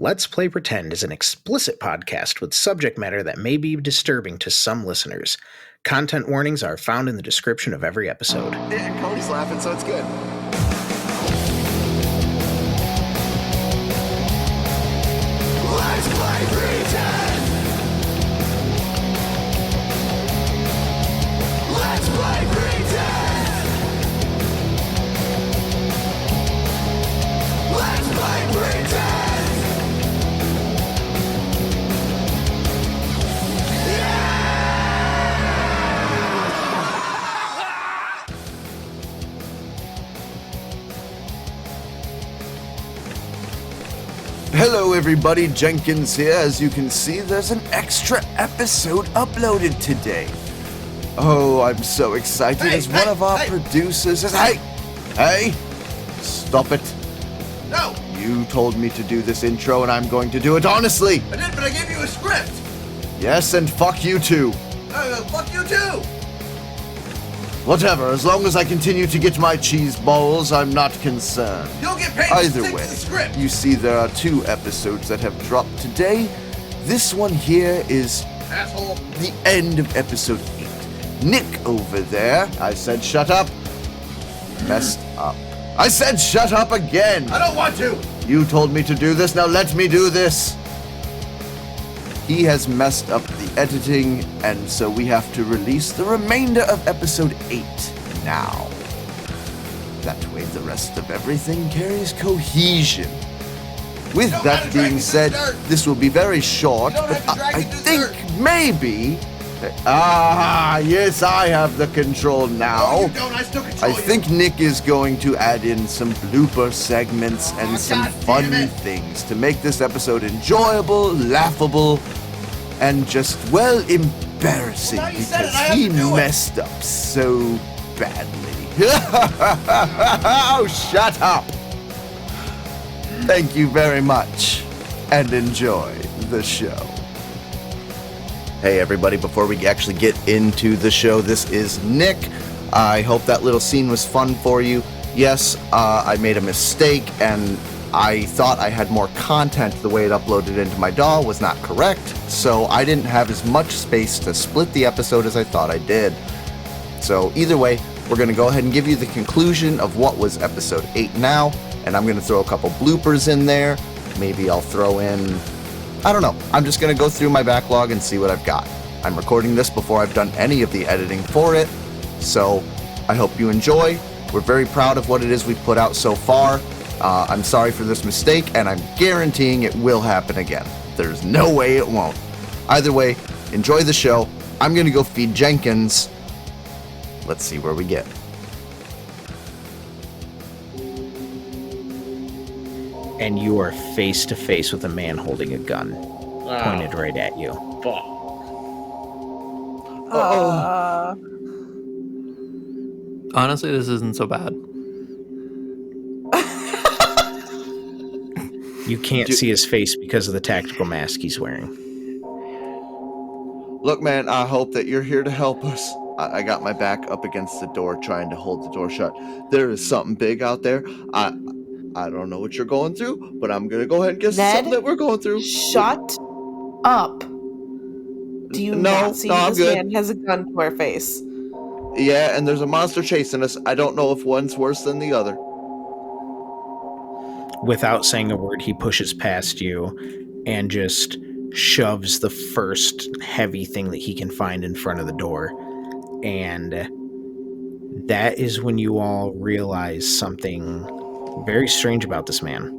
Let's Play Pretend is an explicit podcast with subject matter that may be disturbing to some listeners. Content warnings are found in the description of every episode. Yeah, and Cody's laughing, so it's good. Let's play pretend! Let's play pretend! Let's play pretend! Hello everybody, Jenkins here. As you can see, there's an extra episode uploaded today. Oh, I'm so excited as one of our producers says, Hey! Stop it. No! You told me to do this intro and I'm going to do it honestly. I did, but I gave you a script! Yes, and fuck you too. Fuck you too! Whatever, as long as I continue to get my cheese balls, I'm not concerned. You'll get paid Either to stick way, to the script! you see there are 2 episodes that have dropped today. This one here is Asshole! the end of episode 8. Nick over there, I said shut up, messed up. I said shut up again! I don't want to! You told me to do this, now let me do this! He has messed up the editing, and so we have to release the remainder of episode 8 now. That way the rest of everything carries cohesion. With don't that have to drag being me said, through the dirt. this will be very short, You don't but have to drag I me through the think dirt. maybe... yes, I have the control now. No, you don't. I still control I think Nick is going to add in some blooper segments and Aw, some God fun damn it. things to make this episode enjoyable, laughable, and just, well, embarrassing Well, now you said it, because I have he to do it. messed up so badly. Oh, shut up! Thank you very much, and enjoy the show. Hey everybody, before we actually get into the show, this is Nick. I hope that little scene was fun for you. Yes, I made a mistake and I thought I had more content. The way it uploaded into my DAW was not correct, so I didn't have as much space to split the episode as I thought I did. So either way, we're going to go ahead and give you the conclusion of what was episode 8 now, and I'm going to throw a couple bloopers in there. Maybe I'll throw in... I don't know. I'm just going to go through my backlog and see what I've got. I'm recording this before I've done any of the editing for it, so I hope you enjoy. We're very proud of what it is we've put out so far. I'm sorry for this mistake, and I'm guaranteeing it will happen again. There's no way it won't. Either way, enjoy the show. I'm going to go feed Jenkins. Let's see where we get. And you are face to face with a man holding a gun pointed right at you. Fuck. Honestly, this isn't so bad. You can't see his face because of the tactical mask he's wearing. Look, man, I hope that you're here to help us. I got my back up against the door trying to hold the door shut. There is something big out there. I don't know what you're going through, but I'm going to go ahead and guess Ned, something that we're going through. Shut up. Do you not see I'm this good. man has a gun to our face? Yeah, and there's a monster chasing us. I don't know if one's worse than the other. Without saying a word, he pushes past you and just shoves the first heavy thing that he can find in front of the door. And that is when you all realize something very strange about this man.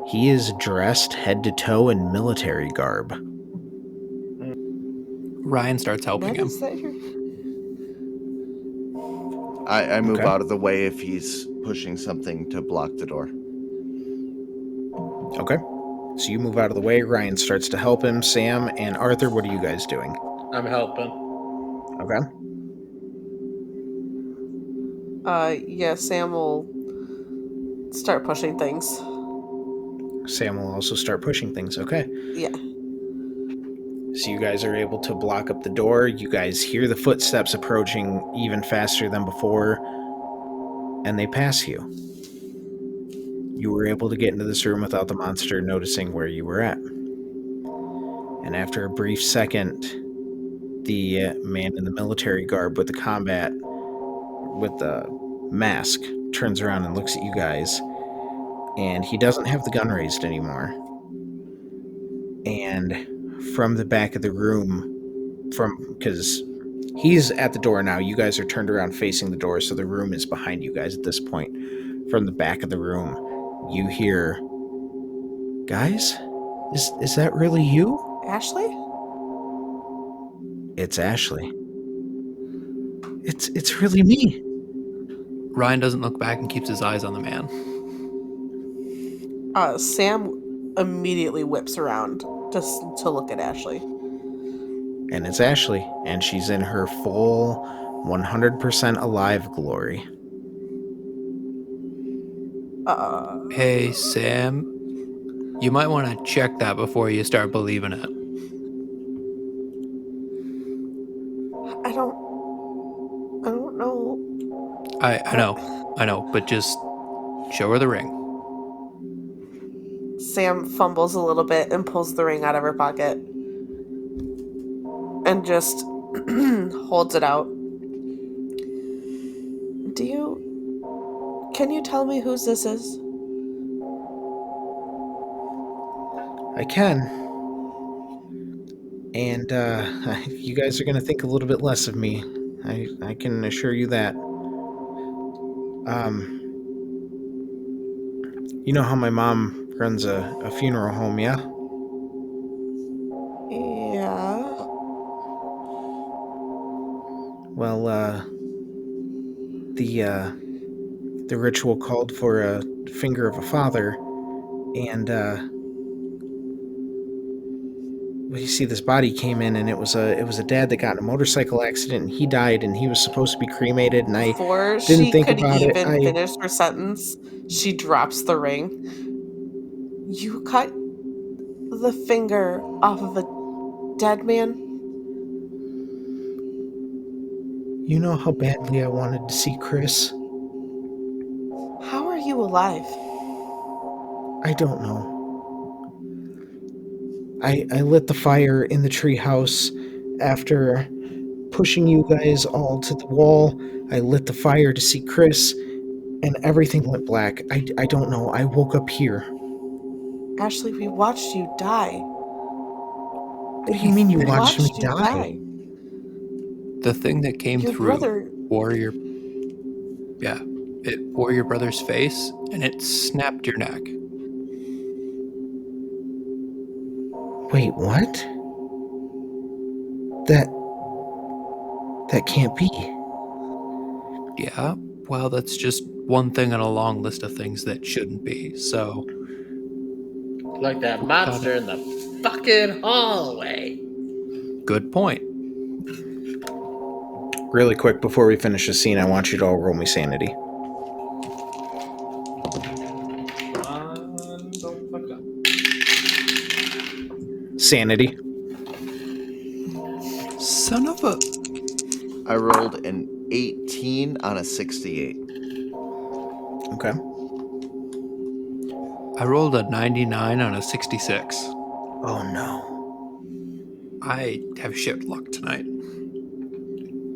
He is dressed head to toe in military garb. Ryan starts helping What him. is that here? I move Okay. out of the way if he's pushing something to block the door. Okay. So you move out of the way. Ryan starts to help him. Sam and Arthur, what are you guys doing? I'm helping. Okay. Yeah, Sam will start pushing things. Sam will also start pushing things. Okay. Yeah. So you guys are able to block up the door. You guys hear the footsteps approaching even faster than before, and they pass you. You were able to get into this room without the monster noticing where you were at. And after a brief second, the man in the military garb with the combat, with the mask, turns around and looks at you guys. And he doesn't have the gun raised anymore. And from the back of the room, because he's at the door now, you guys are turned around facing the door, so the room is behind you guys at this point. From the back of the room, you hear, "Guys, is that really you?" Ashley? It's Ashley. It's really me. Ryan doesn't look back and keeps his eyes on the man. Sam immediately whips around just to look at Ashley. And it's Ashley, and she's in her full 100% alive glory. Hey, Sam, you might want to check that before you start believing it. I don't know. I know, but just show her the ring. Sam fumbles a little bit and pulls the ring out of her pocket and just holds it out. Can you tell me whose this is? I can. And you guys are going to think a little bit less of me. I can assure you that. You know how my mom runs a funeral home, yeah? Yeah. Well, the ritual called for a finger of a father, and well, you see, this body came in, and it was a dad that got in a motorcycle accident, and he died, and he was supposed to be cremated, and I Before didn't she think could about it. even finish her sentence, she drops the ring. You cut the finger off of a dead man? You know how badly I wanted to see Chris? How are you alive? I don't know. I lit the fire in the treehouse after pushing you guys all to the wall. I lit the fire to see Chris, and everything went black. I don't know. I woke up here. Ashley, we watched you die. What do you mean you watched me die? The thing that came Your through brother. it wore your brother's face, and it snapped your neck. Wait, what? That can't be. Yeah, well, that's just one thing on a long list of things that shouldn't be, so... Like that monster in the fucking hallway. Good point. Really quick, before we finish the scene, I want you to all roll me sanity. Don't fuck up. Sanity. Son of a... I rolled an 18 on a 68. Okay. I rolled a 99 on a 66. Oh no. I have shit luck tonight.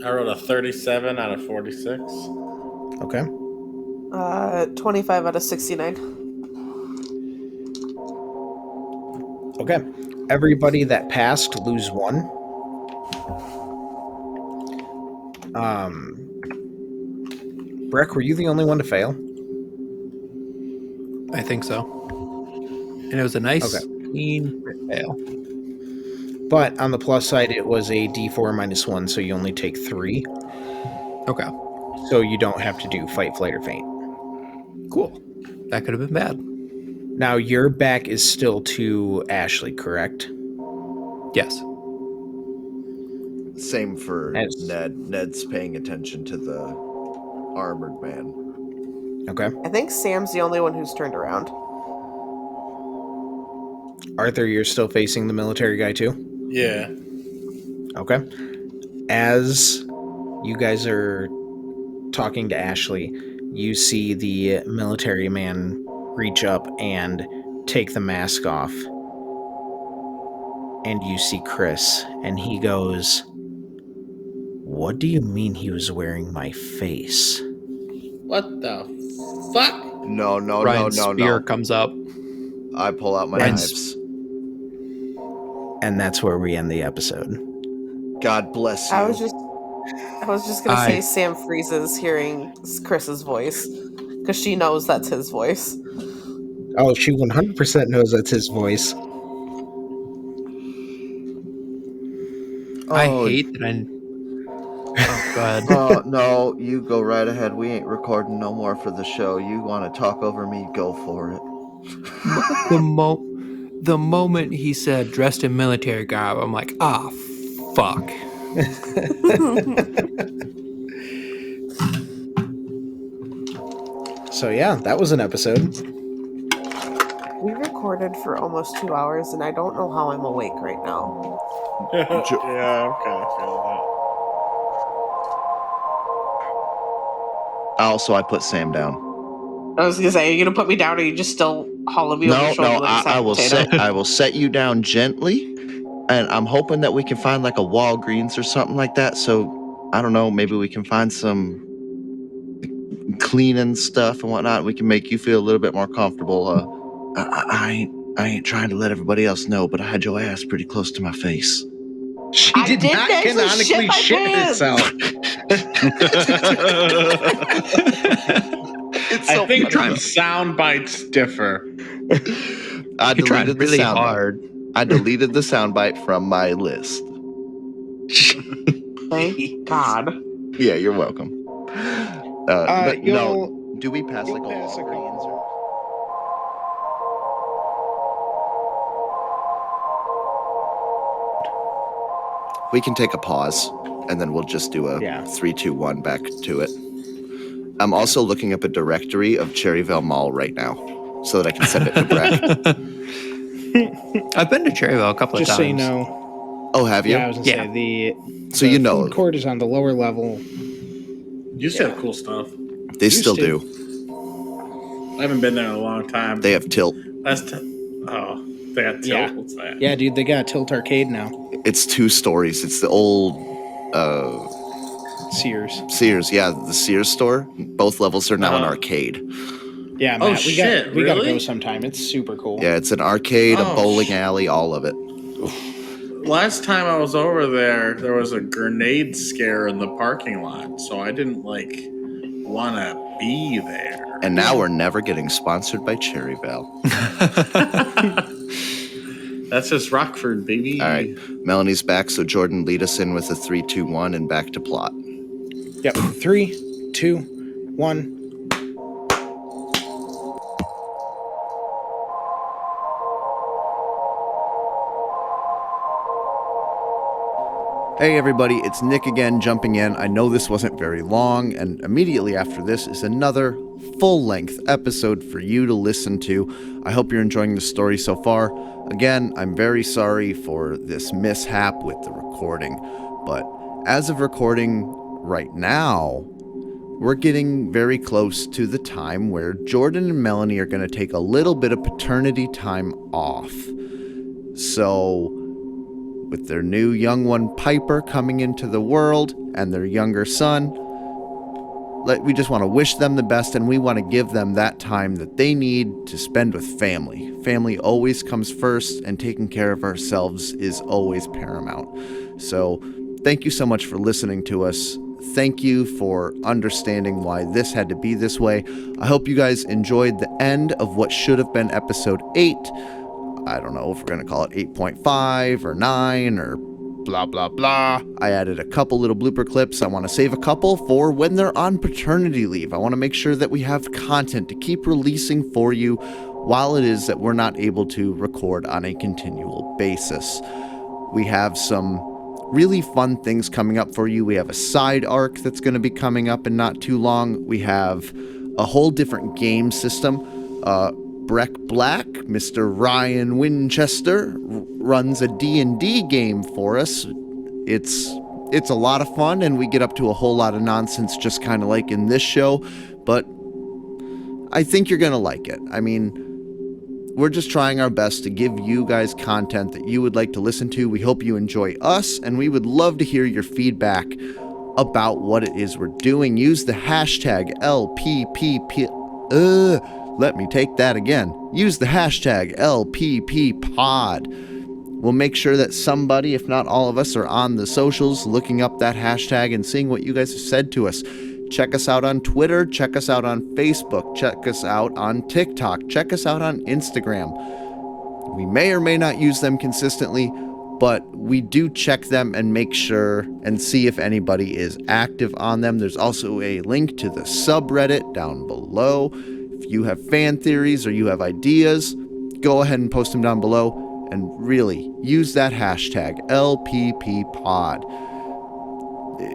I rolled a 37 out of 46. Okay. 25 out of 69. Okay. Everybody that passed lose 1. Breck, were you the only one to fail? I think so. And it was a nice, Okay. clean fail. But on the plus side, it was a D4 minus 1, so you only take 3. Okay, So you don't have to do fight, flight, or faint. cool. That could have been bad. Now, your back is still to Ashley, correct? Yes. Same for As- Ned. Ned's paying attention to the armored man. Okay. I think Sam's the only one who's turned around. Arthur, you're still facing the military guy, too? Yeah. Okay. As you guys are talking to Ashley, you see the military man reach up and take the mask off. And you see Chris, and he goes, "What do you mean he was wearing my face?" What the fuck? No, Ryan's spear comes up. I pull out my Ryan's- knives. And that's where we end the episode. God bless you. I was just gonna say Sam freezes hearing Chris's voice because she knows that's his voice. Oh, she 100% knows that's his voice. I hate that I... Oh, go ahead. Oh, no, you go right ahead. We ain't recording no more for the show. You want to talk over me, go for it. The moment he said dressed in military garb, I'm like, fuck. So yeah, that was an episode. We recorded for almost 2 hours, and I don't know how I'm awake right now. Yeah, I'm kind of feeling that. Also, I put Sam down. I was gonna say, are you gonna put me down, or are you just still hauling me over No, the shoulder no, like a I will potato? set. I will set you down gently, and I'm hoping that we can find like a Walgreens or something like that. So I don't know, maybe we can find some cleaning stuff and whatnot. We can make you feel a little bit more comfortable. I ain't trying to let everybody else know, but I had your ass pretty close to my face. She I did did not actually canonically shit shit my pants. herself. It's I so think funny. the sound bites differ. I You're trying deleted the really soundbite. hard. I deleted the soundbite from my list. Thank God. Yeah, you're welcome. But no, You'll do we pass like a pass a Walgreens? Or... We can take a pause, and then we'll just do a 3, 2, 1 back to it. I'm also looking up a directory of Cherryvale Mall right now, so that I can send it to Brett. I've been to Cherryville a couple of just times. so you know. Oh, have you? Yeah, I was gonna Yeah. say So you know. food court is on the lower level. Used to have cool stuff. They Used still to. do. I haven't been there in a long time. They have Tilt. They got tilt. Yeah. What's that? Yeah, dude, they got a Tilt Arcade now. It's 2 stories. It's the old Sears. Sears. Yeah, the Sears store. Both levels are now an arcade. Yeah, Oh, Matt, we shit, gotta really? go sometime. It's super cool. Yeah, it's an arcade, a Oh, bowling alley, all of it. Last time I was over there, there was a grenade scare in the parking lot, so I didn't want to be there. And now we're never getting sponsored by Cherryvale. That's just Rockford, baby. All right, Melanie's back, so Jordan, lead us in with a 3, 2, 1 and back to plot. Yep. 3, 2, 1. Hey everybody, it's Nick again jumping in. I know this wasn't very long, and immediately after this is another full-length episode for you to listen to. I hope you're enjoying the story so far. Again, I'm very sorry for this mishap with the recording, but as of recording right now, we're getting very close to the time where Jordan and Melanie are going to take a little bit of paternity time off. So, with their new young one, Piper, coming into the world, and their younger son, we just want to wish them the best, and we want to give them that time that they need to spend with family. Family always comes first, and taking care of ourselves is always paramount. So, thank you so much for listening to us. Thank you for understanding why this had to be this way. I hope you guys enjoyed the end of what should have been episode 8. I don't know if we're going to call it 8.5 or 9 or blah, blah, blah. I added a couple little blooper clips. I want to save a couple for when they're on paternity leave. I want to make sure that we have content to keep releasing for you while it is that we're not able to record on a continual basis. We have some really fun things coming up for you. We have a side arc that's going to be coming up in not too long. We have a whole different game system. Breck Black, Mr. Ryan Winchester, runs a D&D game for us. It's a lot of fun, and we get up to a whole lot of nonsense, just kind of like in this show. But I think you're going to like it. I mean, we're just trying our best to give you guys content that you would like to listen to. We hope you enjoy us, and we would love to hear your feedback about what it is we're doing. Use the hashtag LPPP. Let me take that again. Use the hashtag LPPPod. We'll make sure that somebody, if not all of us, are on the socials looking up that hashtag and seeing what you guys have said to us. Check us out on Twitter. Check us out on Facebook. Check us out on TikTok. Check us out on Instagram. We may or may not use them consistently, but we do check them and make sure and see if anybody is active on them. There's also a link to the subreddit down below. If you have fan theories or you have ideas, go ahead and post them down below. And really, use that hashtag, LPPPod.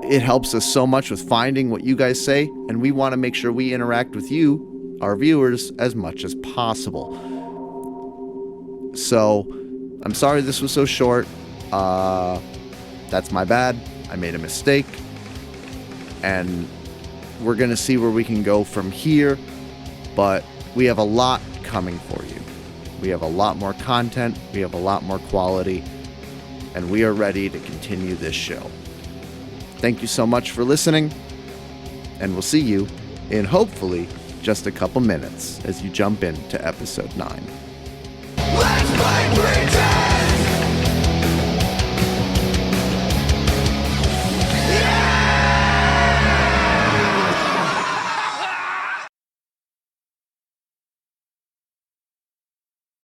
It helps us so much with finding what you guys say, and we want to make sure we interact with you, our viewers, as much as possible. So, I'm sorry this was so short. That's my bad. I made a mistake. And we're going to see where we can go from here. But we have a lot coming for you. We have a lot more content, we have a lot more quality, and we are ready to continue this show. Thank you so much for listening, and we'll see you in hopefully just a couple minutes as you jump into episode 9. Let's play